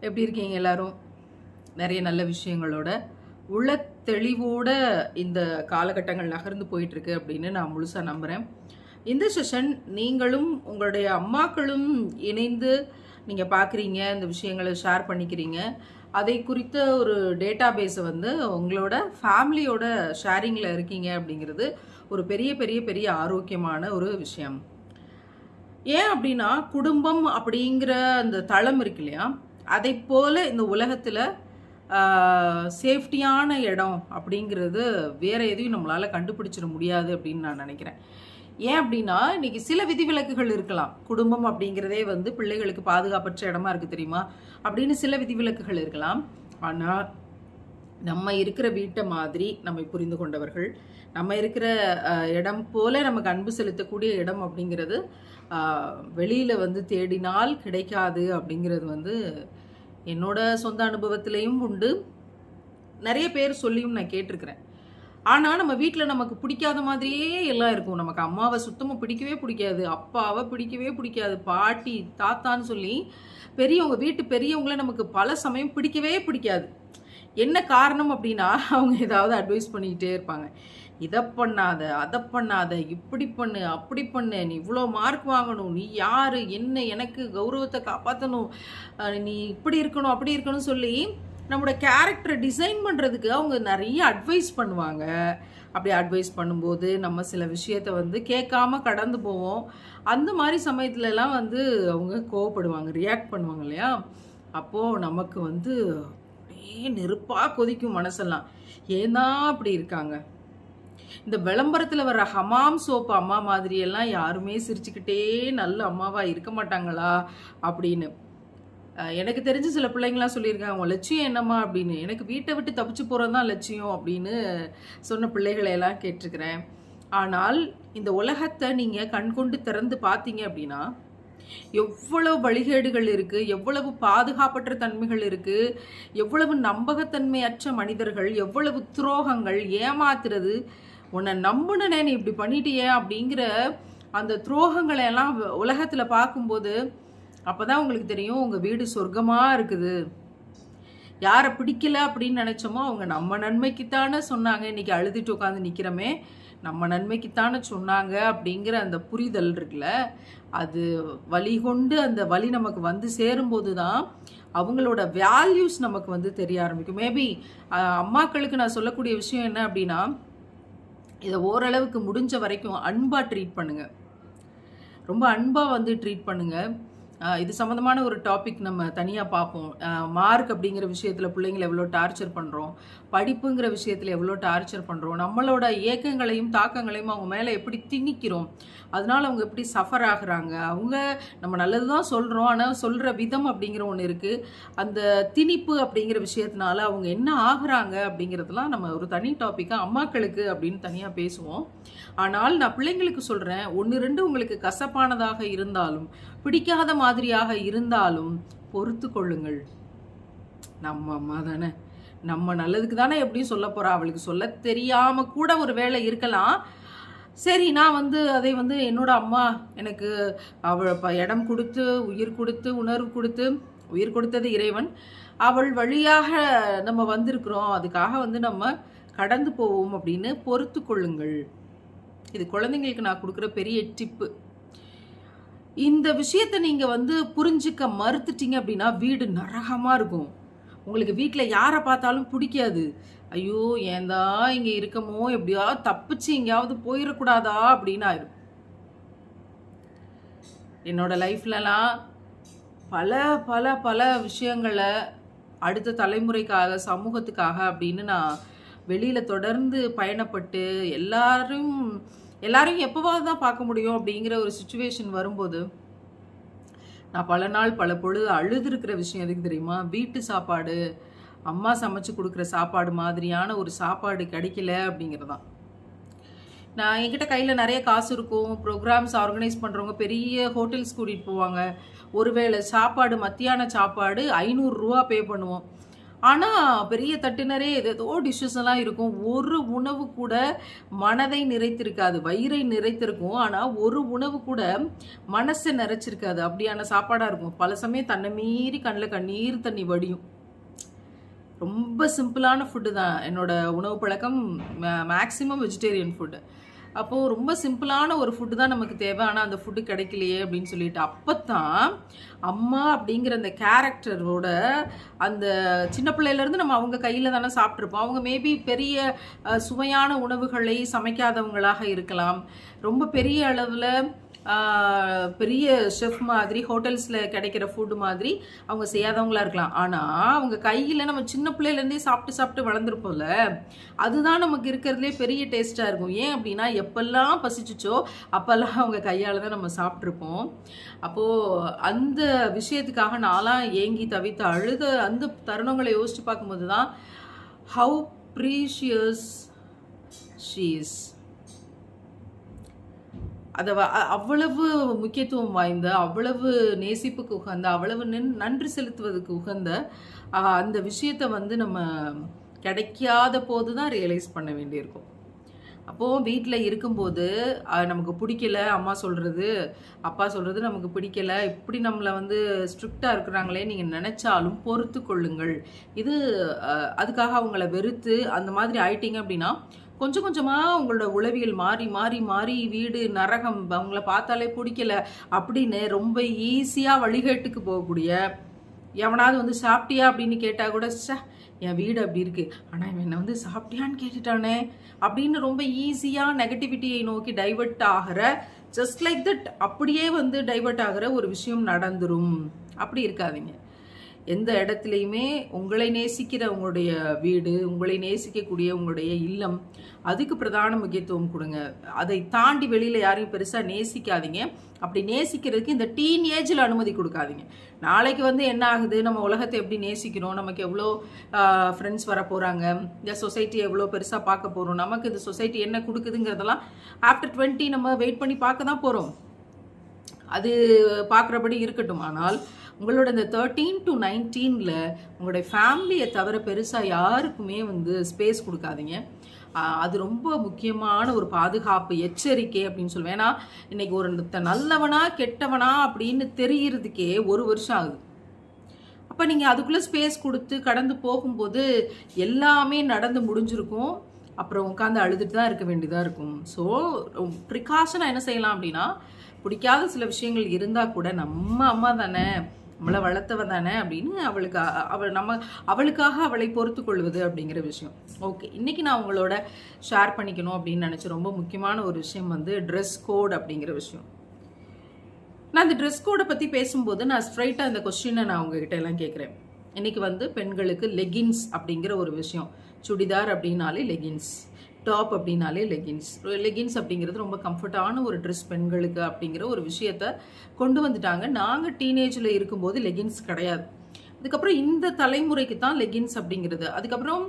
எப்படி இருக்கீங்க எல்லாரும்? நிறைய நல்ல விஷயங்களோட உள்ள தெளிவோட இந்த காலகட்டங்கள் நகர்ந்து போயிட்டு இருக்கு அப்படின்னு நான் முழுசா நம்புறேன். இந்த செஷன் நீங்களும் உங்களுடைய அம்மாக்களும் இணைந்து நீங்க பார்க்குறீங்க, இந்த விஷயங்களை ஷேர் பண்ணிக்கிறீங்க. அதை குறித்த ஒரு டேட்டா பேஸை வந்து உங்களோட ஃபேமிலியோட ஷேரிங்கில் இருக்கீங்க அப்படிங்கிறது ஒரு பெரிய பெரிய பெரிய ஆரோக்கியமான ஒரு விஷயம். ஏன் அப்படின்னா குடும்பம் அப்படிங்கிற அந்த தளம் இருக்கு இல்லையா, அதை போல இந்த உலகத்தில் சேஃப்டியான இடம் அப்படிங்கிறது வேற எதையும் நம்மளால் கண்டுபிடிச்சிட முடியாது அப்படின்னு நான் நினைக்கிறேன். ஏன் அப்படின்னா இன்னைக்கு சில விதிவிலக்குகள் இருக்கலாம். குடும்பம் அப்படிங்கிறதே வந்து பிள்ளைகளுக்கு பாதுகாப்பற்ற இடமா இருக்குது தெரியுமா அப்படின்னு சில விதிவிலக்குகள் இருக்கலாம். ஆனால் நம்ம இருக்கிற வீட்டை மாதிரி நம்மை புரிந்து கொண்டவர்கள், நம்ம இருக்கிற இடம் போல நமக்கு அன்பு செலுத்தக்கூடிய இடம் அப்படிங்கிறது வெளியில் வந்து தேடினால் கிடைக்காது அப்படிங்கிறது வந்து என்னோட சொந்த அனுபவத்திலையும் உண்டு. நிறைய பேர் சொல்லியும் நான் கேட்டிருக்கிறேன். ஆனால் நம்ம வீட்டில் நமக்கு பிடிக்காத மாதிரியே எல்லாம் இருக்கும். நமக்கு அம்மாவை சுத்தமாக பிடிக்கவே பிடிக்காது, அப்பாவை பிடிக்கவே பிடிக்காது, பாட்டி தாத்தான்னு சொல்லி பெரியவங்க வீட்டு பெரியவங்கள நமக்கு பல சமயம் பிடிக்கவே பிடிக்காது. என்ன காரணம் அப்படின்னா அவங்க ஏதாவது அட்வைஸ் பண்ணிக்கிட்டே இருப்பாங்க. இதை பண்ணாத, அதை பண்ணாத, இப்படி பண்ணு, அப்படி பண்ணு, நீ இவ்வளோ மார்க் வாங்கணும், நீ யாரு என்ன, எனக்கு கௌரவத்தை காப்பாற்றணும், நீ இப்படி இருக்கணும் அப்படி இருக்கணும்னு சொல்லி நம்மளோட கேரக்டரை டிசைன் பண்ணுறதுக்கு அவங்க நிறைய அட்வைஸ் பண்ணுவாங்க. அப்படி அட்வைஸ் பண்ணும்போது நம்ம சில விஷயத்த வந்து கேட்காம கடந்து போவோம். அந்த மாதிரி சமயத்துலலாம் வந்து அவங்க கோவப்படுவாங்க, ரியாக்ட் பண்ணுவாங்க இல்லையா. அப்போது நமக்கு வந்து அப்படியே நெருப்பாக கொதிக்கும் மனசெல்லாம். ஏன்னா அப்படி இருக்காங்க. இந்த விளம்பரத்தில் வர்ற ஹமாம் சோப்பு அம்மா மாதிரியெல்லாம் யாருமே சிரிச்சுக்கிட்டே நல்ல அம்மாவாக இருக்க மாட்டாங்களா அப்படின்னு எனக்கு தெரிஞ்ச சில பிள்ளைங்களாம் சொல்லியிருக்காங்க. உன் லட்சியம் என்னம்மா அப்படின்னு. எனக்கு வீட்டை விட்டு தப்பிச்சு போகிறது தான் லட்சியம் அப்படின்னு சொன்ன பிள்ளைகளை எல்லாம் கேட்டிருக்கிறேன். ஆனால் இந்த உலகத்தை நீங்கள் கண்கொண்டு திறந்து பார்த்தீங்க அப்படின்னா எவ்வளவு வழிகேடுகள் இருக்குது, எவ்வளவு பாதுகாப்பற்ற தன்மைகள் இருக்குது, எவ்வளவு நம்பகத்தன்மையற்ற மனிதர்கள், எவ்வளவு துரோகங்கள், ஏமாத்துறது, உன்னை நம்புனே நீ இப்படி பண்ணிட்டியே அப்படிங்கிற அந்த துரோகங்களை எல்லாம் உலகத்தில் பார்க்கும்போது அப்போ தான் உங்களுக்கு தெரியும் உங்கள் வீடு சொர்க்கமாக இருக்குது. யாரை பிடிக்கல அப்படின்னு நினச்சோமோ அவங்க நம்ம நன்மைக்குத்தானே சொன்னாங்க. இன்றைக்கி அழுதுட்டு உட்காந்து நிற்கிறோமே, நம்ம நன்மைக்குத்தானே சொன்னாங்க அப்படிங்கிற அந்த புரிதல் இருக்குல்ல, அது வழி கொண்டு அந்த வழி நமக்கு வந்து சேரும்போது தான் அவங்களோட வேல்யூஸ் நமக்கு வந்து தெரிய ஆரம்பிக்கும். மேபி அம்மாக்களுக்கு நான் சொல்லக்கூடிய விஷயம் என்ன அப்படின்னா, இதை ஓரளவுக்கு முடிஞ்ச வரைக்கும் அன்பாக ட்ரீட் பண்ணுங்கள். ரொம்ப அன்பாக வந்து ட்ரீட் பண்ணுங்கள். இது சம்மந்தமான ஒரு டாபிக் நம்ம தனியாக பார்ப்போம். மார்க் அப்படிங்கிற விஷயத்தில் பிள்ளைங்களை எவ்வளோ டார்ச்சர் பண்ணுறோம், படிப்புங்கிற விஷயத்தில் எவ்வளோ டார்ச்சர் பண்ணுறோம், நம்மளோட ஏக்கங்களையும் தாக்கங்களையும் அவங்க மேலே எப்படி திணிக்கிறோம், அதனால் அவங்க எப்படி சஃபர் ஆகுறாங்க. அவங்க நம்ம நல்லது தான் சொல்கிறோம், ஆனால் சொல்கிற விதம் அப்படிங்கிற ஒன்று இருக்குது. அந்த திணிப்பு அப்படிங்கிற விஷயத்தினால அவங்க என்ன ஆகுறாங்க அப்படிங்கிறதுலாம் நம்ம ஒரு தனி டாப்பிக்காக அம்மாக்களுக்கு அப்படின்னு தனியாக பேசுவோம். ஆனால் நான் பிள்ளைங்களுக்கு சொல்கிறேன், 1-2 உங்களுக்கு கசப்பானதாக இருந்தாலும் பிடிக்காத மாதிரியாக இருந்தாலும் பொறுத்து கொள்ளுங்கள். நம்ம அம்மா தானே, நம்ம நல்லதுக்கு தானே எப்படியும் சொல்ல போகிறா. அவளுக்கு சொல்ல தெரியாமல் கூட ஒரு வேலை இருக்கலாம். சரி, நான் வந்து அதை வந்து என்னோட அம்மா எனக்கு அவள் இடம் கொடுத்து உயிர் கொடுத்து உணர்வு கொடுத்து, உயிர் கொடுத்தது இறைவன், அவள் வழியாக நம்ம வந்திருக்கிறோம், அதுக்காக வந்து நம்ம கடந்து போவோம் அப்படின்னு பொறுத்து கொள்ளுங்கள். இது குழந்தைங்களுக்கு நான் கொடுக்குற பெரிய டிப்பு. இந்த விஷயத்தை நீங்கள் வந்து புரிஞ்சிக்க மறுத்துட்டீங்க அப்படின்னா வீடு நரகமாக இருக்கும். உங்களுக்கு வீட்டில் யாரை பார்த்தாலும் பிடிக்காது. ஐயோ ஏந்தா இங்கே இருக்கமோ, எப்படியாவது தப்பிச்சு எங்கேயாவது போயிடக்கூடாதா அப்படின்னு ஆயிடும். என்னோட லைஃப்லலாம் பல பல பல விஷயங்களை அடுத்த தலைமுறைக்காக, சமூகத்துக்காக அப்படின்னு நான் வெளியில் தொடர்ந்து பயணப்பட்டு எல்லாரையும் எப்போவாது தான் பார்க்க முடியும் அப்படிங்கிற ஒரு சுச்சுவேஷன் வரும்போது நான் பல நாள் பல பொழுது அழுதுருக்கிற விஷயம் எதுக்கு தெரியுமா? வீட்டு சாப்பாடு, அம்மா சமைச்சு கொடுக்குற சாப்பாடு மாதிரியான ஒரு சாப்பாடு கிடைக்கல அப்படிங்கிறதான். நான் என்கிட்ட கையில் நிறைய காசு இருக்கும், ப்ரோக்ராம்ஸ் ஆர்கனைஸ் பண்ணுறவங்க பெரிய ஹோட்டல்ஸ் கூட்டிகிட்டு போவாங்க. ஒருவேளை சாப்பாடு, மத்தியான சாப்பாடு 500 ரூபா பே பண்ணுவோம். ஆனால் பெரிய தட்டினரே ஏதேதோ டிஷ்ஷஸ் எல்லாம் இருக்கும். ஒரு உணவு கூட மனதை நிறைத்திருக்காது, வயிறை நிறைத்திருக்கும். ஆனால் ஒரு உணவு கூட மனசை நிறைச்சிருக்காது. அப்படியான சாப்பாடாக இருக்கும். பல சமயம் தன்னை மீறி கண்ணில் கண்ணீர் தண்ணி வடியும். ரொம்ப சிம்பிளான ஃபுட்டு தான் என்னோட உணவு பழக்கம். Maximum vegetarian food. அப்போது ரொம்ப சிம்பிளான ஒரு ஃபுட்டு தான் நமக்கு தேவை. ஆனால் அந்த ஃபுட்டு கிடைக்கலையே அப்படின்னு சொல்லிட்டு அப்போ தான் அம்மா அப்படிங்கிற அந்த கேரக்டரோட அந்த சின்ன பிள்ளையிலேருந்து நம்ம அவங்க கையில் தானே சாப்பிட்ருப்போம். அவங்க மேபி பெரிய சுவையான உணவுகளை சமைக்காதவங்களாக இருக்கலாம். ரொம்ப பெரிய அளவில் பெரிய ஷெஃப் மாதிரி ஹோட்டல்ஸில் கிடைக்கிற ஃபுட்டு மாதிரி அவங்க செய்யாதவங்களா இருக்கலாம். ஆனால் அவங்க கையில் நம்ம சின்ன பிள்ளையிலேருந்தே சாப்பிட்டு சாப்பிட்டு வளர்ந்துருப்போம்ல, அதுதான் நமக்கு இருக்கிறதுலே பெரிய டேஸ்ட்டாக இருக்கும். ஏன் அப்படின்னா எப்பெல்லாம் பசிச்சிச்சோ அப்போல்லாம் அவங்க கையால் தான் நம்ம சாப்பிட்ருப்போம். அப்போது அந்த விஷயத்துக்காக நான்லாம் ஏங்கி தவித்து அழுத அந்த தருணங்களை யோசித்து பார்க்கும்போது தான் ஹவு ப்ரீஷியஸ் ஷீ இஸ். அதை அவ்வளவு முக்கியத்துவம் வாய்ந்த, அவ்வளவு நேசிப்புக்கு உகந்த, அவ்வளவு நன்றி செலுத்துவதுக்கு உகந்த அந்த விஷயத்தை வந்து நம்ம கிடைக்காத போது தான் ரியலைஸ் பண்ண வேண்டியிருக்கும். அப்போது வீட்டில் இருக்கும்போது நமக்கு பிடிக்கல, அம்மா சொல்கிறது அப்பா சொல்கிறது நமக்கு பிடிக்கல, இப்படி நம்மளை வந்து ஸ்ட்ரிக்டாக இருக்கிறாங்களே நீங்கள் நினச்சாலும் பொறுத்து கொள்ளுங்கள். இது அதுக்காக அவங்கள வெறுத்து அந்த மாதிரி ஆயிட்டீங்க அப்படின்னா கொஞ்சம் கொஞ்சமாக உங்களோட உளவியல் மாறி மாறி மாறி வீடு நரகம், அவங்கள பார்த்தாலே பிடிக்கல அப்படின்னு ரொம்ப ஈஸியாக வழிகேட்டுக்கு போகக்கூடிய, எவனாவது வந்து சாப்பிட்டியா அப்படின்னு கேட்டால் கூட என் வீடு அப்படி இருக்குது, ஆனால் இவன் என்னை வந்து சாப்பிட்டியான்னு கேட்டுட்டானே அப்படின்னு ரொம்ப ஈஸியாக நெகட்டிவிட்டியை நோக்கி டைவர்ட் ஆகிற, ஜஸ்ட் லைக் தட் அப்படியே வந்து டைவர்ட் ஆகிற ஒரு விஷயம் நடந்துரும். அப்படி இருக்காதீங்க. எந்த இடத்துலையுமே உங்களை நேசிக்கிற உங்களுடைய வீடு, உங்களை நேசிக்கக்கூடிய உங்களுடைய இல்லம், அதுக்கு பிரதான முக்கியத்துவம் கொடுங்க. அதை தாண்டி வெளியில் யாரையும் பெருசாக நேசிக்காதீங்க. அப்படி நேசிக்கிறதுக்கு இந்த டீன் ஏஜில் அனுமதி கொடுக்காதீங்க. நாளைக்கு வந்து என்ன ஆகுது, நம்ம உலகத்தை எப்படி நேசிக்கிறோம், நமக்கு எவ்வளோ ஃப்ரெண்ட்ஸ் வர போகிறாங்க, இந்த சொசைட்டியை எவ்வளோ பெருசாக பார்க்க போகிறோம், நமக்கு இந்த சொசைட்டி என்ன கொடுக்குதுங்கிறதெல்லாம் ஆஃப்டர் 20 நம்ம வெயிட் பண்ணி பார்க்க தான் போகிறோம். அது பார்க்குறபடி இருக்கட்டும். ஆனால் உங்களோட இந்த 13 to 19 உங்களுடைய ஃபேமிலியை தவிர பெருசாக யாருக்குமே வந்து ஸ்பேஸ் கொடுக்காதீங்க. அது ரொம்ப முக்கியமான ஒரு பாதுகாப்பு எச்சரிக்கை அப்படின்னு சொல்லுவேன். ஏன்னா இன்னைக்கு ஒரு நல்லவனா கெட்டவனா அப்படின்னு தெரியறதுக்கே 1 வருஷம் ஆகுது. அப்போ நீங்கள் அதுக்குள்ளே ஸ்பேஸ் கொடுத்து கடந்து போகும்போது எல்லாமே நடந்து முடிஞ்சிருக்கும். அப்புறம் உட்காந்து அழுதுட்டு தான் இருக்க வேண்டியதாக இருக்கும். ஸோ ப்ரிகாஷனாக என்ன செய்யலாம் அப்படின்னா, பிடிக்காத சில விஷயங்கள் இருந்தால் கூட நம்ம அம்மா தானே, நம்மளை வளர்த்தவ தானே அப்படின்னு அவளுக்காக அவளை பொறுத்து கொள்வது அப்படிங்கிற விஷயம். ஓகே, இன்றைக்கி நான் உங்களோட ஷேர் பண்ணிக்கணும் அப்படின்னு நினச்ச ரொம்ப முக்கியமான ஒரு விஷயம் வந்து ட்ரெஸ் கோட் அப்படிங்கிற விஷயம். நான் இந்த ட்ரெஸ் கோடை பற்றி பேசும்போது நான் ஸ்ட்ரைட்டாக இந்த கொஸ்டினை நான் உங்ககிட்ட எல்லாம் கேட்குறேன். இன்றைக்கி வந்து பெண்களுக்கு லெகின்ஸ் அப்படிங்கிற ஒரு விஷயம், சுடிதார் அப்படின்னாலே லெகின்ஸ், டாப் அப்படின்னாலே லெகின்ஸ். லெகின்ஸ் அப்படிங்கிறது ரொம்ப கம்ஃபர்டான ஒரு ட்ரெஸ் பெண்களுக்கு அப்படிங்கிற ஒரு விஷயத்த கொண்டு வந்துட்டாங்க. நாங்கள் டீனேஜில் இருக்கும்போது லெகின்ஸ் கிடையாது. அதுக்கப்புறம் இந்த தலைமுறைக்கு தான் லெகின்ஸ் அப்படிங்கிறது. அதுக்கப்புறம்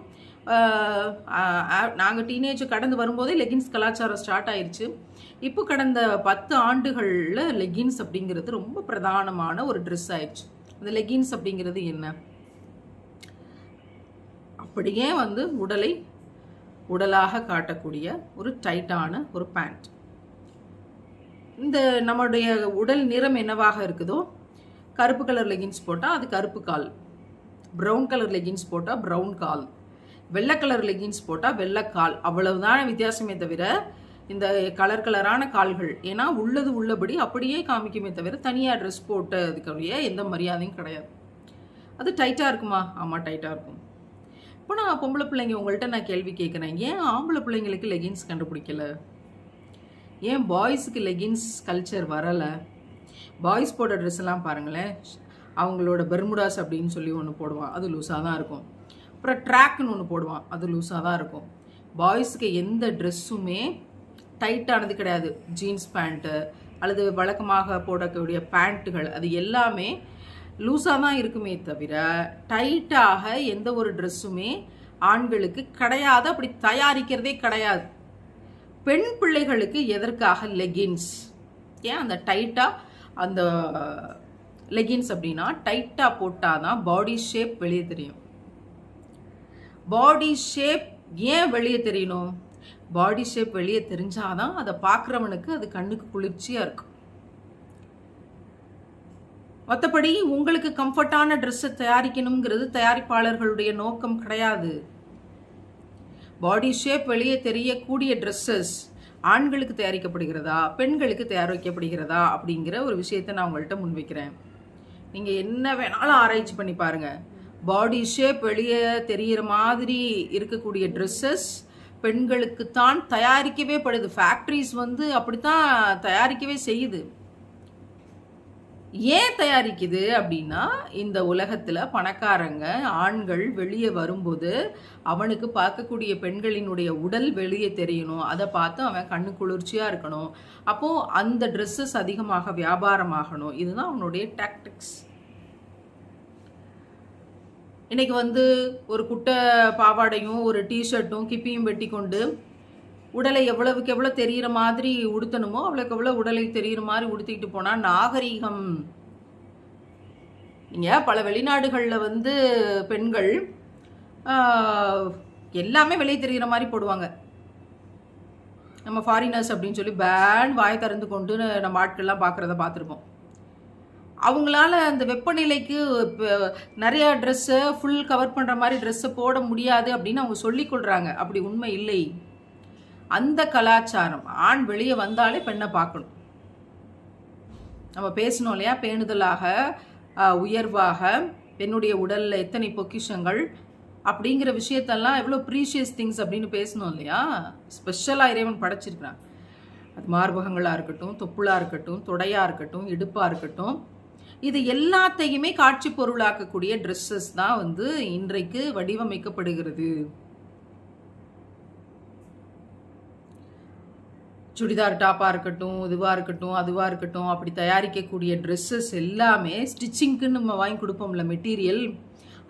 நாங்கள் டீனேஜ் கடந்து வரும்போதே லெகின்ஸ் கலாச்சாரம் ஸ்டார்ட் ஆயிடுச்சு. இப்போ கடந்த 10 ஆண்டுகளில் லெகின்ஸ் அப்படிங்கிறது ரொம்ப பிரதானமான ஒரு ட்ரெஸ் ஆயிடுச்சு. அந்த லெகின்ஸ் அப்படிங்கிறது என்ன, அப்படியே வந்து உடலாக காட்டக்கூடிய ஒரு டைட்டான ஒரு பேண்ட். இந்த நம்மளுடைய உடல் நிறம் என்னவாக இருக்குதோ, கருப்பு கலர் லெகின்ஸ் போட்டால் அது கருப்பு கால், ப்ரௌன் கலர் லெகின்ஸ் போட்டால் ப்ரௌன் கால், வெள்ளை கலர் லெகின்ஸ் போட்டால் வெள்ளைக்கால். அவ்வளவுதான் வித்தியாசமே தவிர இந்த கலரான கால்கள், ஏன்னா உள்ளது உள்ளபடி அப்படியே காமிக்குமே தவிர தனியாக ட்ரெஸ் போட்டதுக்குரிய எந்த மரியாதையும் கிடையாது. அது டைட்டாக இருக்குமா? ஆமாம், டைட்டாக இருக்கும். இப்போ நான் பொம்பளை பிள்ளைங்க உங்கள்கிட்ட நான் கேள்வி கேட்குறேன், ஏன் ஆம்பளை பிள்ளைங்களுக்கு லெகின்ஸ் கண்டுபிடிக்கல? ஏன் பாய்ஸுக்கு லெகின்ஸ் கல்ச்சர் வரலை? பாய்ஸ் போடுற ட்ரெஸ் எல்லாம் பாருங்களேன், அவங்களோட பெர்முடாஸ் அப்படின்னு சொல்லி ஒன்று போடுவான், அது லூஸாக தான் இருக்கும். அப்புறம் ட்ராக்னு ஒன்று போடுவான், அது லூஸாக தான் இருக்கும். பாய்ஸுக்கு எந்த ட்ரெஸ்ஸுமே டைட்டானது கிடையாது. ஜீன்ஸ் பேண்ட்டு அல்லது வழக்கமாக போடக்கூடிய பேண்ட்டுகள் அது எல்லாமே லூஸாக தான் இருக்குமே தவிர டைட்டாக எந்த ஒரு ட்ரெஸ்ஸுமே ஆண்களுக்கு கிடையாது. அப்படி தயாரிக்கிறதே கிடையாது. பெண் பிள்ளைகளுக்கு எதற்காக லெகின்ஸ்? ஏன் அந்த டைட்டாக அந்த லெகின்ஸ் அப்படின்னா டைட்டாக போட்டால் தான் பாடி ஷேப் வெளியே தெரியும். பாடி ஷேப் ஏன் வெளியே தெரியணும்? பாடி ஷேப் வெளியே தெரிஞ்சாதான் அதை பார்க்குறவனுக்கு அது கண்ணுக்கு குளிர்ச்சியாக இருக்கும். மற்றபடி உங்களுக்கு கம்ஃபர்டான ட்ரெஸ்ஸை தயாரிக்கணுங்கிறது தயாரிப்பாளர்களுடைய நோக்கம் கிடையாது. பாடி ஷேப் வெளியே தெரியக்கூடிய ட்ரெஸ்ஸஸ் ஆண்களுக்கு தயாரிக்கப்படுகிறதா பெண்களுக்கு தயாரிக்கப்படுகிறதா அப்படிங்கிற ஒரு விஷயத்தை நான் உங்கள்கிட்ட முன்வைக்கிறேன். நீங்கள் என்ன வேணாலும் ஆராய்ச்சி பண்ணி பாருங்கள். பாடி ஷேப் வெளியே தெரிகிற மாதிரி இருக்கக்கூடிய ட்ரெஸ்ஸஸ் பெண்களுக்குத்தான் தயாரிக்கவே படுது. ஃபேக்ட்ரிஸ் வந்து அப்படித்தான் தயாரிக்கவே செய்யுது. ஏன் தயாரிக்குது அப்படின்னா, இந்த உலகத்தில் பணக்காரங்க ஆண்கள் வெளியே வரும்போது அவனுக்கு பார்க்கக்கூடிய பெண்களினுடைய உடல் வெளியே தெரியணும், அதை பார்த்து அவன் கண்ணு குளிர்ச்சியாக இருக்கணும், அப்போது அந்த ட்ரெஸ்ஸஸ் அதிகமாக வியாபாரமாகணும். இதுதான் அவனுடைய டாக்டிக்ஸ். இன்னைக்கு வந்து ஒரு குட்டை பாவாடையும் ஒரு டிஷர்ட்டும் கிப்பியும் வெட்டி கொண்டு உடலை எவ்வளவுக்கு எவ்வளோ தெரிகிற மாதிரி உடுத்தணுமோ அவ்வளோக்கு எவ்வளோ உடலை தெரிகிற மாதிரி உடுத்திட்டு போனால் நாகரீகம். நீங்கள் பல வெளிநாடுகளில் வந்து பெண்கள் எல்லாமே வெளியே தெரிகிற மாதிரி போடுவாங்க. நம்ம ஃபாரினர்ஸ் அப்படின்னு சொல்லி பேன் வாய் திறந்து கொண்டு நம்ம ஆட்கள்லாம் பார்க்குறத பார்த்துருப்போம். அவங்களால அந்த வெப்பநிலைக்கு நிறைய ட்ரெஸ்ஸை ஃபுல் கவர் பண்ணுற மாதிரி ட்ரெஸ்ஸை போட முடியாது அப்படின்னு அவங்க சொல்லிக்கொள்கிறாங்க. அப்படி உண்மை இல்லை. அந்த கலாச்சாரம் ஆண் வெளியே வந்தாலே பெண்ணை பார்க்கணும். நம்ம பேசணும் இல்லையா, பேணுதலாக உயர்வாக பெண்ணுடைய உடலில் எத்தனை பொக்கிஷங்கள் அப்படிங்கிற விஷயத்தெல்லாம் எவ்வளோ ப்ரீஷியஸ் திங்ஸ் அப்படின்னு பேசணும் இல்லையா. ஸ்பெஷலாக இறைவன் படைச்சிருக்கிறான். அது மார்பகங்களாக இருக்கட்டும், தொப்புளாக இருக்கட்டும், தொடையாக இருக்கட்டும், இடுப்பாக இருக்கட்டும், இது எல்லாத்தையுமே காட்சி பொருளாக்கக்கூடிய ட்ரெஸ்ஸஸ் தான் வந்து இன்றைக்கு வடிவமைக்கப்படுகிறது. சுடிதார் டாப்பாக இருக்கட்டும், இதுவாக இருக்கட்டும், அதுவாக இருக்கட்டும், அப்படி தயாரிக்கக்கூடிய ட்ரெஸ்ஸஸ் எல்லாமே ஸ்டிச்சிங்க்குன்னு நம்ம வாங்கி கொடுப்போம்ல மெட்டீரியல்,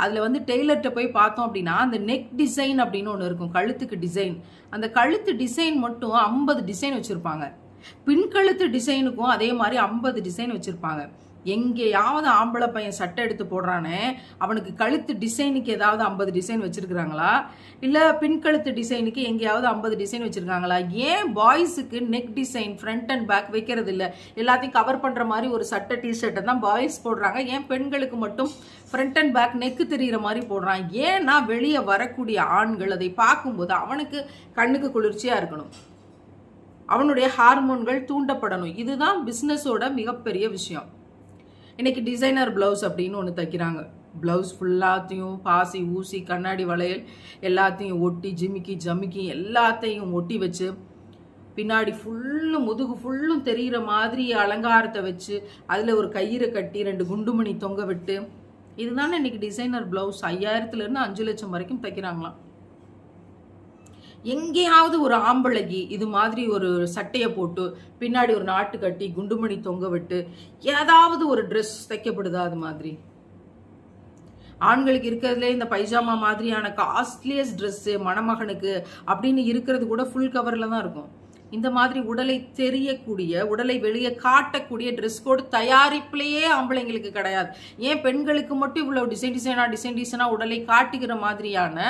அதில் வந்து டெய்லர்கிட்ட போய் பார்த்தோம் அப்படின்னா அந்த நெக் டிசைன் அப்படின்னு ஒன்று இருக்கும், கழுத்துக்கு டிசைன். அந்த கழுத்து டிசைன் மட்டும் 50 டிசைன் வச்சுருப்பாங்க. பின்கழுத்து டிசைனுக்கும் அதே மாதிரி 50 டிசைன் வச்சுருப்பாங்க. எங்கேயாவது ஆம்பளை பையன் சட்டை எடுத்து போடுறானே அவனுக்கு கழுத்து டிசைனுக்கு ஏதாவது 50 டிசைன் வச்சுருக்குறாங்களா, இல்லை பின்கழுத்து டிசைனுக்கு எங்கேயாவது 50 டிசைன் வச்சுருக்காங்களா? ஏன் பாய்ஸுக்கு neck design front and back வைக்கிறது இல்லை? எல்லாத்தையும் கவர் பண்ணுற மாதிரி ஒரு சட்டை டிஷர்ட்டை தான் பாய்ஸ் போடுறாங்க. ஏன் பெண்களுக்கு மட்டும் ஃப்ரண்ட் அண்ட் பேக் நெக்கு தெரிகிற மாதிரி போடுறான்? ஏன்னா வெளியே வரக்கூடிய ஆண்கள் அதை பார்க்கும்போது அவனுக்கு கண்ணுக்கு குளிர்ச்சியாக இருக்கணும், அவனுடைய ஹார்மோன்கள் தூண்டப்படணும். இதுதான் பிஸ்னஸோட மிகப்பெரிய விஷயம். இன்னைக்கு டிசைனர் ப்ளவுஸ் அப்படின்னு ஒன்று தைக்கிறாங்க. ப்ளவுஸ் ஃபுல்லாத்தையும் பாசி ஊசி கண்ணாடி வளையல் எல்லாத்தையும் ஒட்டி ஜிமிக்கி ஜமிக்கி எல்லாத்தையும் ஒட்டி வச்சு பின்னாடி ஃபுல்லும் முதுகு ஃபுல்லும் தெரிகிற மாதிரி அலங்காரத்தை வச்சு அதில் ஒரு கயிறை கட்டி 2 குண்டுமணி தொங்க விட்டு, இதுதானே இன்னைக்கு டிசைனர் ப்ளவுஸ். 5000-லேருந்து 5 லட்சம் வரைக்கும் தைக்கிறாங்களாம். எங்கேயாவது ஒரு ஆம்பளைக்கு இது மாதிரி ஒரு சட்டையை போட்டு பின்னாடி ஒரு நாட்டு கட்டி குண்டுமணி தொங்க விட்டு ஏதாவது ஒரு ட்ரெஸ் தைக்கப்படுதா? அது மாதிரி ஆண்களுக்கு இருக்கிறதுலே இந்த பைஜாமா மாதிரியான காஸ்ட்லியஸ்ட் ட்ரெஸ்ஸு மணமகனுக்கு அப்படின்னு இருக்கிறது கூட ஃபுல் கவரில் தான் இருக்கும். இந்த மாதிரி உடலை தெரியக்கூடிய உடலை வெளியே காட்டக்கூடிய ட்ரெஸ் கோடு தயாரிப்புலேயே ஆம்பளைங்களுக்கு கிடையாது. ஏன் பெண்களுக்கு மட்டும் இவ்வளோ டிசைனாக உடலை காட்டுகிற மாதிரியான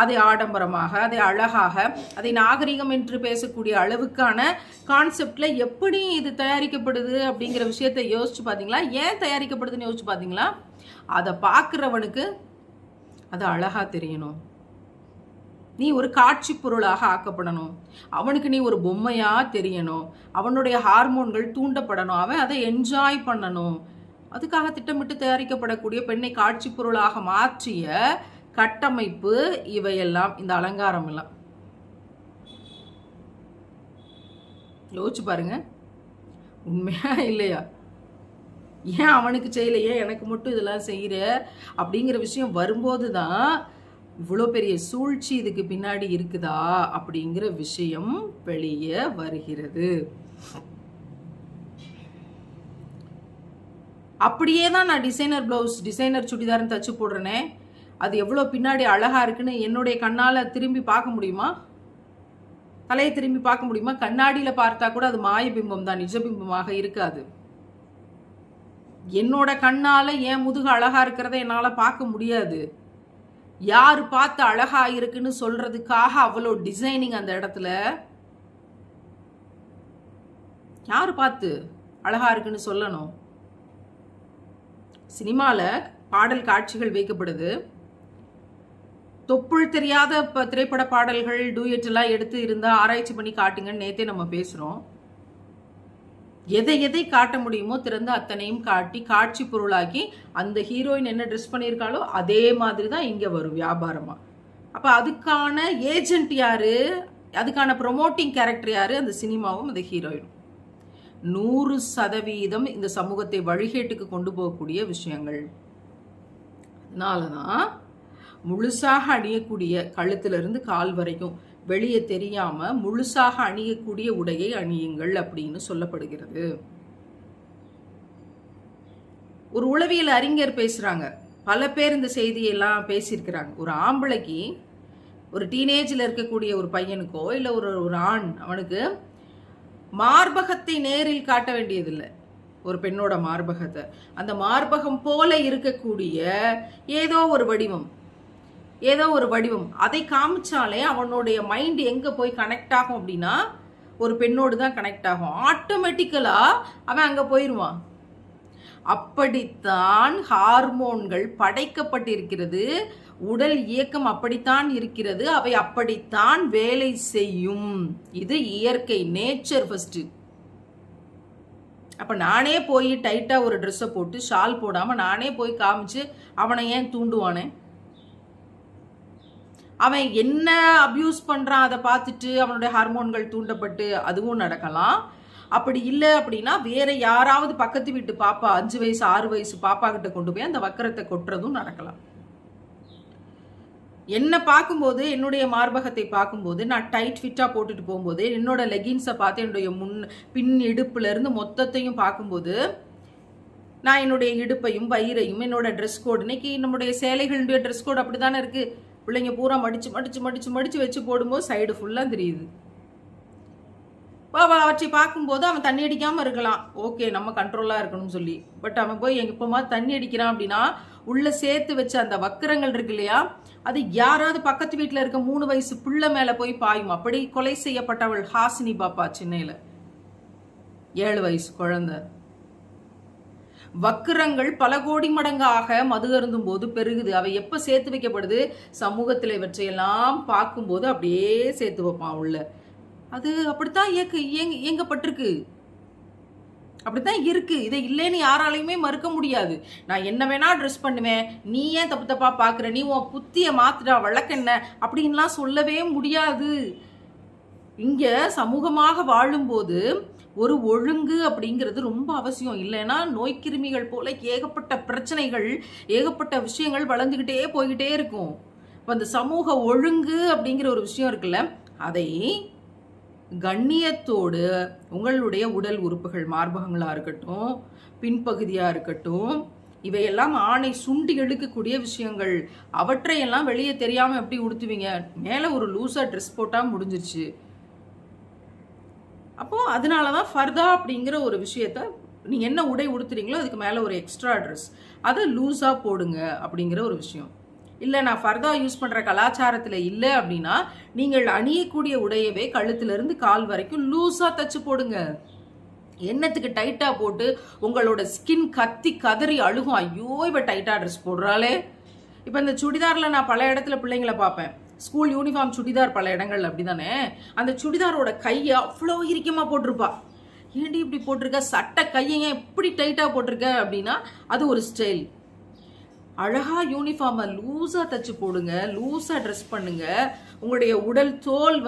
அதை ஆடம்பரமாக அதை அழகாக அதை நாகரிகம் என்று பேசக்கூடிய அளவுக்கான கான்செப்டில் எப்படி இது தயாரிக்கப்படுது அப்படிங்கிற விஷயத்தை யோசிச்சு பார்த்தீங்களா? ஏன் தயாரிக்கப்படுதுன்னு யோசிச்சு பார்த்தீங்களா? அதை பார்க்குறவனுக்கு அது அழகாக தெரியணும், நீ ஒரு காட்சி பொருளாக ஆக்கப்படணும், அவனுக்கு நீ ஒரு பொம்மையா தெரியணும், அவனுடைய ஹார்மோன்கள் தூண்டப்படணும், அவன் அதை என்ஜாய் பண்ணணும். அதுக்காக திட்டமிட்டு தயாரிக்கப்படக்கூடிய பெண்ணை காட்சி பொருளாக மாற்றிய கட்டமைப்பு இவையெல்லாம், இந்த அலங்காரம் எல்லாம். யோசிச்சு பாருங்க, உண்மையா இல்லையா? ஏன் அவனுக்கு செய்யலையே எனக்கு மட்டும் இதெல்லாம் செய்யற அப்படிங்கிற விஷயம் வரும்போது தான் இவ்வளோ பெரிய சூழ்ச்சி இதுக்கு பின்னாடி இருக்குதா அப்படிங்கிற விஷயம் வெளியே வருகிறது. அப்படியே தான் நான் டிசைனர் ப்ளவுஸ் டிசைனர் சுடிதார்னு தச்சு போடுறேனே, அது எவ்வளோ பின்னாடி அழகா இருக்குன்னு என்னுடைய கண்ணால் திரும்பி பார்க்க முடியுமா? தலையை திரும்பி பார்க்க முடியுமா? கண்ணாடியில் பார்த்தா கூட அது மாயபிம்பம் தான், நிஜபிம்பமாக இருக்காது. என்னோட கண்ணால் என் முதுகு அழகா இருக்கிறத என்னால் பார்க்க முடியாது. யாரு பார்த்து அழகா இருக்குன்னு சொல்றதுக்காக அவ்வளோ டிசைனிங் அந்த இடத்துல. யாரு பார்த்து அழகா இருக்குன்னு சொல்லணும்? சினிமால பாடல் காட்சிகள் வைக்கப்படுது. தொப்புள் தெரியாத திரைப்பட பாடல்கள் டூயட் எல்லாம் எடுத்து இருந்தா ஆராய்ச்சி பண்ணி காட்டுங்கன்னு நேத்தே நம்ம பேசுறோம். எதை எதை காட்ட முடியுமோ திறந்து அத்தனையும் காட்டி காட்சி பொருளாக்கி அந்த ஹீரோயின் என்ன ட்ரெஸ் பண்ணியிருக்காளோ அதே மாதிரி தான் இங்க வரும் வியாபாரமா. அப்ப அதுக்கான ஏஜென்ட் யாரு, அதுக்கான ப்ரொமோட்டிங் கேரக்டர் யாரு? அந்த சினிமாவும் அந்த ஹீரோயினும். 100% இந்த சமூகத்தை வழிகேட்டுக்கு கொண்டு போகக்கூடிய விஷயங்கள். அதனாலதான் முழுசாக அணியக்கூடிய கழுத்திலிருந்து கால் வரைக்கும் வெளியே தெரியாம முழுசாக அணியக்கூடிய உடையை அணியுங்கள் அப்படின்னு சொல்லப்படுகிறது. ஒரு உளவியல் அறிஞர் பேசுறாங்க, பல பேர் இந்த செய்தியெல்லாம் பேசியிருக்கிறாங்க. ஒரு ஆம்பளைக்கு, ஒரு டீனேஜ்ல இருக்கக்கூடிய ஒரு பையனுக்கோ இல்ல ஒரு ஆண், அவனுக்கு மார்பகத்தை நேரில் காட்ட வேண்டியதில்லை. ஒரு பெண்ணோட மார்பகத்தை, அந்த மார்பகம் போல இருக்கக்கூடிய ஏதோ ஒரு வடிவம் அதை காமிச்சாலே அவனுடைய மைண்ட் எங்க போய் கனெக்ட் ஆகும் அப்படின்னா ஒரு பெண்ணோடு தான் கனெக்ட் ஆகும். ஆட்டோமேட்டிக்கலா அவன் அங்க போயிருவான். அப்படித்தான் ஹார்மோன்கள் படைக்கப்பட்டிருக்கிறது. உடல் இயக்கம் அப்படித்தான் இருக்கிறது. அவை அப்படித்தான் வேலை செய்யும். இது இயற்கை, நேச்சர் ஃபர்ஸ்ட். அப்ப நானே போய் டைட்டா ஒரு ட்ரெஸ்ஸை போட்டு ஷால் போடாம நானே போய் காமிச்சு அவனை ஏன் தூண்டுவானே? அவன் என்ன அபியூஸ் பண்றான் அதை பார்த்துட்டு அவனுடைய ஹார்மோன்கள் தூண்டப்பட்டு அதுவும் நடக்கலாம். அப்படி இல்லை அப்படின்னா வேற யாராவது பக்கத்து வீட்டு பாப்பா 5 வயசு 6 வயசு பாப்பா கிட்ட கொண்டு போய் அந்த வக்கரத்தை கொட்டுறதும் நடக்கலாம். என்ன பார்க்கும்போது, என்னுடைய மார்பகத்தை பார்க்கும்போது, நான் டைட் ஃபிட்டா போட்டுட்டு போகும்போது, என்னோட லெகின்ஸை பார்த்து என்னுடைய பின் இடுப்புல இருந்து மொத்தத்தையும் பார்க்கும்போது, நான் என்னுடைய இடுப்பையும் வயிறையும் என்னோட ட்ரெஸ் கோடு, இன்னைக்கு நம்முடைய சேலைகளுடைய ட்ரெஸ் கோடு அப்படித்தானே இருக்கு. பிள்ளைங்க பூரா மடிச்சு மடிச்சு மடிச்சு மடிச்சு வச்சு போடும்போது சைடு ஃபுல்லா தெரியுது. அவற்றை பார்க்கும்போது அவன் தண்ணி அடிக்காம இருக்கலாம், ஓகே நம்ம கண்ட்ரோலா இருக்கணும்னு சொல்லி. பட் அவன் போய் எப்பமா தண்ணி அடிக்கிறான் அப்படின்னா உள்ள சேர்த்து வச்ச அந்த வக்கரங்கள் இருக்கு இல்லையா, அது யாராவது பக்கத்து வீட்டுல இருக்க 3 வயசு பிள்ளை மேல போய் பாயும். அப்படி கொலை செய்யப்பட்டவள் ஹாசினி பாப்பா சென்னையில, 7 வயசு குழந்தை. வக்கிரங்கள் பல கோடி மடங்காக மது அருந்தும் போது பெருகுது. அவை எப்ப சேர்த்து வைக்கப்படுது? சமூகத்தில் இவற்றையெல்லாம் பார்க்கும்போது அப்படியே சேர்த்து வைப்பான் உள்ள. அது அப்படித்தான் இயங்கப்பட்டிருக்கு, அப்படித்தான் இருக்கு. இதை இல்லைன்னு யாராலையுமே மறுக்க முடியாது. நான் என்ன வேணா ட்ரெஸ் பண்ணுவேன், நீ ஏன் தப்பு தப்பா பாக்குற, நீ உன் புத்திய மாத்துடா வழக்கென்ன அப்படின்லாம் சொல்லவே முடியாது. இங்க சமூகமாக வாழும்போது ஒரு ஒழுங்கு அப்படிங்கிறது ரொம்ப அவசியம். இல்லைன்னா நோய்க்கிருமிகள் போல ஏகப்பட்ட பிரச்சனைகள், ஏகப்பட்ட விஷயங்கள் வளர்ந்துகிட்டே போய்கிட்டே இருக்கும். இப்போ அந்த சமூக ஒழுங்கு அப்படிங்கிற ஒரு விஷயம் இருக்குல்ல, அதை கண்ணியத்தோடு உங்களுடைய உடல் உறுப்புகள், மார்பகங்களா இருக்கட்டும், பின்பகுதியா இருக்கட்டும், இவையெல்லாம் ஆணை சுண்டி எடுக்கக்கூடிய விஷயங்கள். அவற்றையெல்லாம் வெளியே தெரியாம எப்படி உடுத்துவீங்க? மேல ஒரு லூசா ட்ரெஸ் போட்டா முடிஞ்சிருச்சு. அப்போ அதனாலதான் ஃபர்தா அப்படிங்கிற ஒரு விஷயத்த, நீங்க என்ன உடை உடுத்துறீங்களோ அதுக்கு மேல ஒரு எக்ஸ்ட்ரா ட்ரெஸ், அதை லூஸா போடுங்க அப்படிங்கிற ஒரு விஷயம். இல்லை நான் ஃபர்தா யூஸ் பண்ணுற கலாச்சாரத்தில் இல்லை அப்படின்னா நீங்கள் அணியக்கூடிய உடையவே கழுத்திலிருந்து கால் வரைக்கும் லூஸாக தச்சு போடுங்க. என்னத்துக்கு டைட்டாக போட்டு உங்களோட ஸ்கின் கத்தி கதறி அழுகும், ஐயோ இவ டைட்டாக ட்ரெஸ் போடுறாளே. இப்போ இந்த சுடிதாரில் நான் பல இடத்துல பிள்ளைங்களை பார்ப்பேன், ஸ்கூல் யூனிஃபார்ம் சுடிதார் பல இடங்கள் அப்படி தானே. அந்த சுடிதாரோட கையை அவ்வளோ இறுக்கமாக போட்டிருப்பா. ஏன்டி இப்படி போட்டிருக்க, சட்டை கையை ஏன் இப்படி டைட்டாக போட்டிருக்க அப்படின்னா அது ஒரு ஸ்டைல். அழகா யூனிஃபார்மை லூஸா தச்சு போடுங்க, லூஸா ட்ரெஸ் பண்ணுங்க. உங்களுடைய உடல் தோல்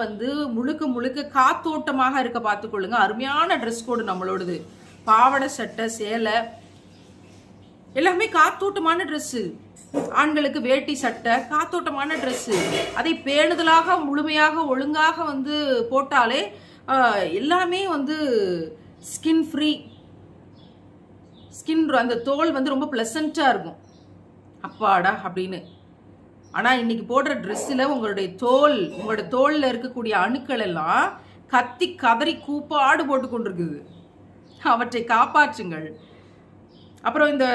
முழுக்க முழுக்க காத்தோட்டமாக இருக்க பார்த்துக்கொள்ளுங்க. அருமையான ட்ரெஸ் கோடு நம்மளோடது. பாவாடை சட்டை சேலை எல்லாமே காத்தோட்டமான ட்ரெஸ்ஸு. ஆண்களுக்கு வேட்டி சட்டை காத்தோட்டமான ட்ரெஸ்ஸு. அதை பேணுதலாக முழுமையாக ஒழுங்காக போட்டாலே எல்லாமே ஸ்கின் ஃப்ரீ, ஸ்கின் அந்த தோல் ரொம்ப பிளசண்டா இருக்கும், அப்பாடா அப்படின்னு. ஆனால் இன்னைக்கு போடுற ட்ரெஸ்ஸில் உங்களோட தோலில் இருக்கக்கூடிய அணுக்கள் எல்லாம் கத்தி கதறி கூப்பாடு போட்டு கொண்டிருக்குது. அவற்றை காப்பாற்றுங்கள். அப்புறம் இந்த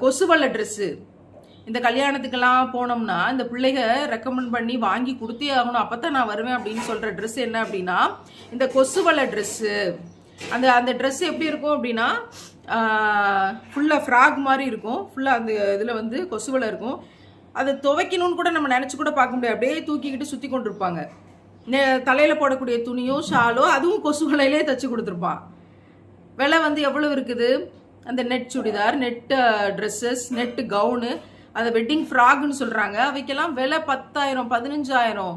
கொசுவல்ல ட்ரெஸ்ஸு, இந்த கல்யாணத்துக்கெல்லாம் போனோம்னா இந்த பிள்ளைக ரெக்கமெண்ட் பண்ணி வாங்கி கொடுத்தே ஆகணும், அப்போ தான் நான் வருவேன் அப்படின்னு சொல்கிற ட்ரெஸ் என்ன அப்படின்னா இந்த கொசுவலை ட்ரெஸ்ஸு. அந்த ட்ரெஸ் எப்படி இருக்கும் அப்படின்னா ஃபுல்லாக ஃப்ராக் மாதிரி இருக்கும், ஃபுல்லாக அந்த இதில் வந்து கொசுவலை இருக்கும். அதை துவைக்கணும்னு கூட நம்ம நினச்சி கூட பார்க்க முடியாது, அப்படியே தூக்கிக்கிட்டு சுற்றி கொண்டு இருப்பாங்க. தலையில் போடக்கூடிய துணியோ ஷாலோ அதுவும் கொசுவலையிலே தைச்சி கொடுத்துருப்பான். விலை வந்து எவ்வளோ இருக்குது? அந்த net churidar, net dresses, net gown, அதை வெட்டிங் ஃப்ராக்னு சொல்கிறாங்க, அவைக்கெல்லாம் விலை 10,000 15,000.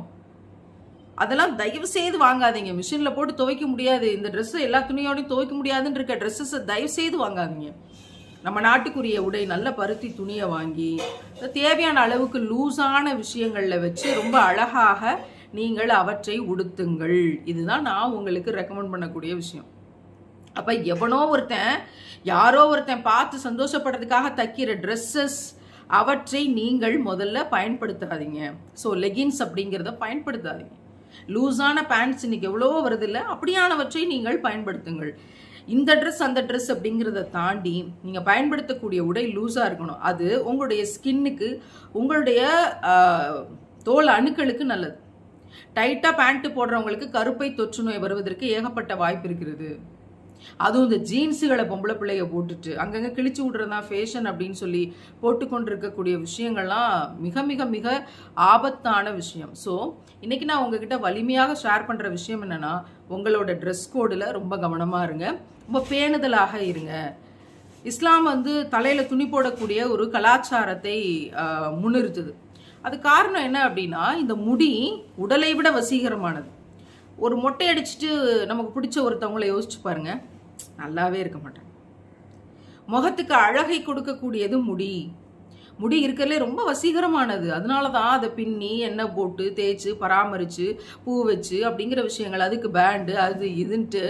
அதெல்லாம் தயவு செய்து வாங்காதீங்க. மிஷினில் போட்டு துவைக்க முடியாது, இந்த ட்ரெஸ்ஸை எல்லா துணியோடையும் துவைக்க முடியாதுன்னு இருக்க ட்ரெஸ்ஸஸை தயவு செய்து வாங்காதீங்க. நம்ம நாட்டுக்குரிய உடை நல்ல பருத்தி துணியை வாங்கி தேவையான அளவுக்கு லூஸான விஷயங்களில் வச்சு ரொம்ப அழகாக நீங்கள் அவற்றை உடுத்துங்கள். இதுதான் நான் உங்களுக்கு ரெக்கமெண்ட் பண்ணக்கூடிய விஷயம். அப்போ எவனோ ஒருத்தன் யாரோ ஒருத்தன் பார்த்து சந்தோஷப்படுறதுக்காக தைக்கிற ட்ரெஸ்ஸஸ் அவற்றை நீங்கள் முதல்ல பயன்படுத்தாதீங்க. ஸோ லெகின்ஸ் அப்படிங்கிறத பயன்படுத்தாதீங்க. லூஸான பேண்ட்ஸ் இன்னைக்கு எவ்வளவோ வருது இல்லை, அப்படியானவற்றை நீங்கள் பயன்படுத்துங்கள். இந்த ட்ரெஸ் அந்த ட்ரெஸ் அப்படிங்கிறத தாண்டி நீங்கள் பயன்படுத்தக்கூடிய உடை லூஸாக இருக்கணும். அது உங்களுடைய ஸ்கின்னுக்கு, உங்களுடைய தோல் அணுக்களுக்கு நல்லது. டைட்டாக பேண்ட்டு போடுறவங்களுக்கு கருப்பை தொற்று நோய் வருவதற்கு ஏகப்பட்ட வாய்ப்பு இருக்கிறது. அதுவும் இந்த ஜீன்ஸுகளை பொம்பளை பிள்ளைய போட்டுட்டு அங்கங்கே கிழிச்சு விட்றதான் ஃபேஷன் அப்படின்னு சொல்லி போட்டுக்கொண்டு இருக்கக்கூடிய விஷயங்கள்லாம் மிக மிக மிக ஆபத்தான விஷயம். ஸோ இன்றைக்கி நான் உங்ககிட்ட வலிமையாக ஷேர் பண்ணுற விஷயம் என்னென்னா, உங்களோட ட்ரெஸ் கோடில் ரொம்ப கவனமாக இருங்க, ரொம்ப பேணுதலாக இருங்க. இஸ்லாம் வந்து தலையில் துணி போடக்கூடிய ஒரு கலாச்சாரத்தை முன்னிறுத்துது. அது காரணம் என்ன அப்படின்னா, இந்த முடி உடலை விட வசீகரமானது. ஒரு மொட்டை அடிச்சுட்டு நமக்கு பிடிச்ச ஒருத்தவங்களை யோசிச்சு பாருங்க, நல்லாவே இருக்க மாட்டாங்க. முகத்துக்கு அழகை கொடுக்கக்கூடியது முடி. முடி இருக்கிறதுலே ரொம்ப வசீகரமானது. அதனால தான் அதை பின்னி எண்ணெய் போட்டு தேய்ச்சி பராமரித்து பூ வச்சு அப்படிங்கிற விஷயங்கள், அதுக்கு பேண்டு அது இதுன்ட்டு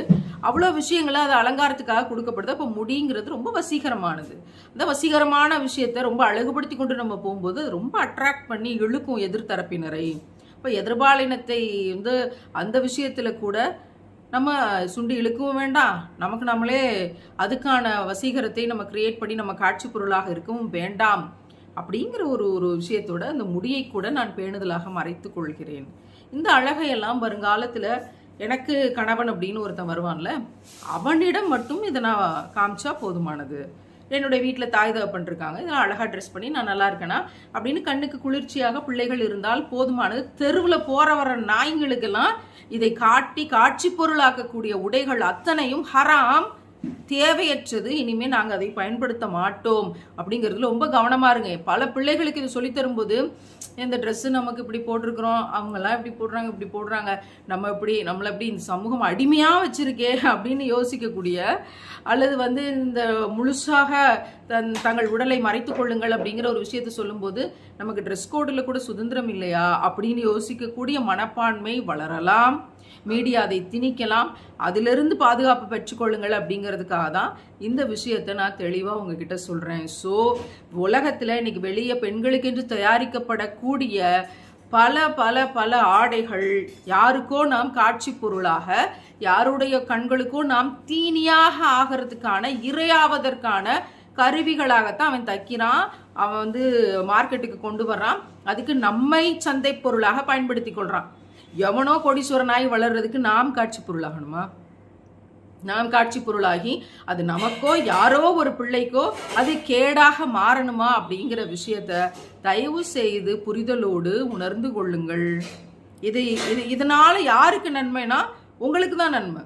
அவ்வளோ விஷயங்களை அது அலங்காரத்துக்காக கொடுக்கப்படுது. அப்போ முடிங்கிறது ரொம்ப வசீகரமானது. அந்த வசீகரமான விஷயத்தை ரொம்ப அழகுபடுத்தி கொண்டு நம்ம போகும்போது அது ரொம்ப அட்ராக்ட் பண்ணி இழுக்கும் எதிர்த்தரப்பினரை. இப்போ எதிர்பாலினத்தை வந்து அந்த விஷயத்தில் கூட நம்ம சுண்டி இழுக்கவும் வேண்டாம், நமக்கு நம்மளே அதுக்கான வசீகரத்தை நம்ம கிரியேட் பண்ணி நம்ம காட்சி பொருளாக இருக்கவும் வேண்டாம். அப்படிங்கிற ஒரு விஷயத்தோட அந்த முடியை கூட நான் பேணுதலாக மறைத்து கொள்கிறேன். இந்த அழகையெல்லாம் வருங்காலத்தில் எனக்கு கணவன் அப்படின்னு ஒருத்தன் வருவான்ல, அவனிடம் மட்டும் இதை நான் காமிச்சா போதுமானது. என்னுடைய வீட்டில் தாய் தகப்பன் இருக்காங்க, இதெல்லாம் அழகாக ட்ரெஸ் பண்ணி நான் நல்லா இருக்கேனா அப்படின்னு கண்ணுக்கு குளிர்ச்சியாக பிள்ளைகள் இருந்தால் போதுமானது. தெருவில் போகிற வர நாய்களுக்கெல்லாம் இதை காட்டி காட்சி பொருளாக்கக்கூடிய உடைகள் அத்தனையும் ஹராம், தேவையற்றது. இனிமேல் நாங்கள் அதை பயன்படுத்த மாட்டோம் அப்படிங்கிறதுல ரொம்ப கவனமாக இருங்க. பல பிள்ளைகளுக்கு இது சொல்லித்தரும்போது, இந்த ட்ரெஸ்ஸு நமக்கு இப்படி போட்டிருக்கிறோம், அவங்கெல்லாம் இப்படி போடுறாங்க இப்படி போடுறாங்க, நம்மளை எப்படி இந்த சமூகம் அடிமையாக வச்சுருக்கே அப்படின்னு யோசிக்கக்கூடிய, அல்லது வந்து இந்த முழுசாக தங்கள் உடலை மறைத்து கொள்ளுங்கள் அப்படிங்கிற ஒரு விஷயத்தை சொல்லும்போது நமக்கு ட்ரெஸ் கோடில் கூட சுதந்திரம் இல்லையா அப்படின்னு யோசிக்கக்கூடிய மனப்பான்மை வளரலாம். மீடியா அதை திணிக்கலாம், அதிலிருந்து பாதுகாப்பு பெற்றுக்கொள்ளுங்கள் அப்படிங்கிறதுக்காக தான் இந்த விஷயத்தை நான் தெளிவாக உங்ககிட்ட சொல்கிறேன். ஸோ உலகத்தில் இன்னைக்கு வெளியே பெண்களுக்கென்று தயாரிக்கப்படக்கூடிய பல பல பல ஆடைகள் யாருக்கோ நாம் காட்சி பொருளாக, யாருடைய கண்களுக்கோ நாம் தீனியாக ஆகிறதுக்கான, இரையாவதற்கான கருவிகளாகத்தான் அவன் தைக்கிறான், அவன் வந்து மார்க்கெட்டுக்கு கொண்டு வர்றான். அதுக்கு நம்மை சந்தை பொருளாக பயன்படுத்தி கொள்கிறான். எவனோ கோடீஸ்வரனாய் வளர்றதுக்கு நாம் காட்சி பொருளாகணுமா? நாம் காட்சி பொருளாகி அது நமக்கோ யாரோ ஒரு பிள்ளைக்கோ அது கேடாக மாறணுமா அப்படிங்கிற விஷயத்த தயவு செய்து புரிதலோடு உணர்ந்து கொள்ளுங்கள். இதனால யாருக்கு நன்மைனா உங்களுக்கு தான் நன்மை.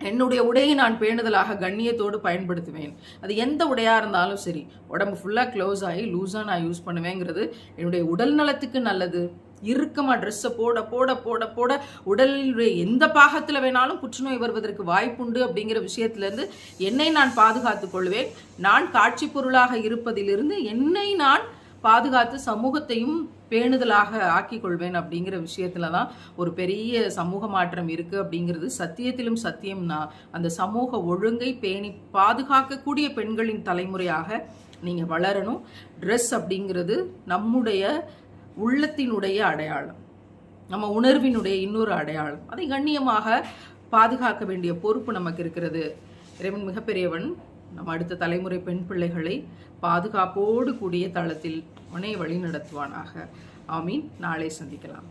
என்னுடைய உடையை நான் பேணுதலாக கண்ணியத்தோடு பயன்படுத்துவேன். அது எந்த உடையாக இருந்தாலும் சரி, உடம்பு ஃபுல்லாக க்ளோஸ் ஆகி லூஸாக நான் யூஸ் பண்ணுவேங்கிறது என்னுடைய உடல் நலத்துக்கு நல்லது. இறுக்கமாக ட்ரெஸ்ஸை போட போட போட போட உடலில் எந்த பாகத்தில் வேணாலும் புற்றுநோய் வருவதற்கு வாய்ப்புண்டு அப்படிங்கிற விஷயத்திலேருந்து என்னை நான் பாதுகாத்து கொள்வேன். நான் காட்சி பொருளாக இருப்பதிலிருந்து என்னை நான் பாதுகாத்து சமூகத்தையும் பேணுதலாக ஆக்கிக் கொள்வேன் அப்படிங்கிற விஷயத்துல தான் ஒரு பெரிய சமூக மாற்றம் இருக்கு அப்படிங்கிறது சத்தியத்திலும் சத்தியம்னா, அந்த சமூக ஒழுங்கை பேணி பாதுகாக்கக்கூடிய பெண்களின் தலைமுறையாக நீங்க வளரணும். ட்ரெஸ் அப்படிங்கிறது நம்முடைய உள்ளத்தினுடைய அடையாளம், நம்ம உணர்வினுடைய இன்னொரு அடையாளம். அதை கண்ணியமாக பாதுகாக்க வேண்டிய பொறுப்பு நமக்கு இருக்கிறது. இறைவன் மிகப்பெரியவன். நம்ம அடுத்த தலைமுறை பெண் பிள்ளைகளை பாதுகாப்போடு கூடிய தளத்தில் அவனே வழி நடத்துவானாக. ஆமீன். நாளை சந்திக்கலாம்.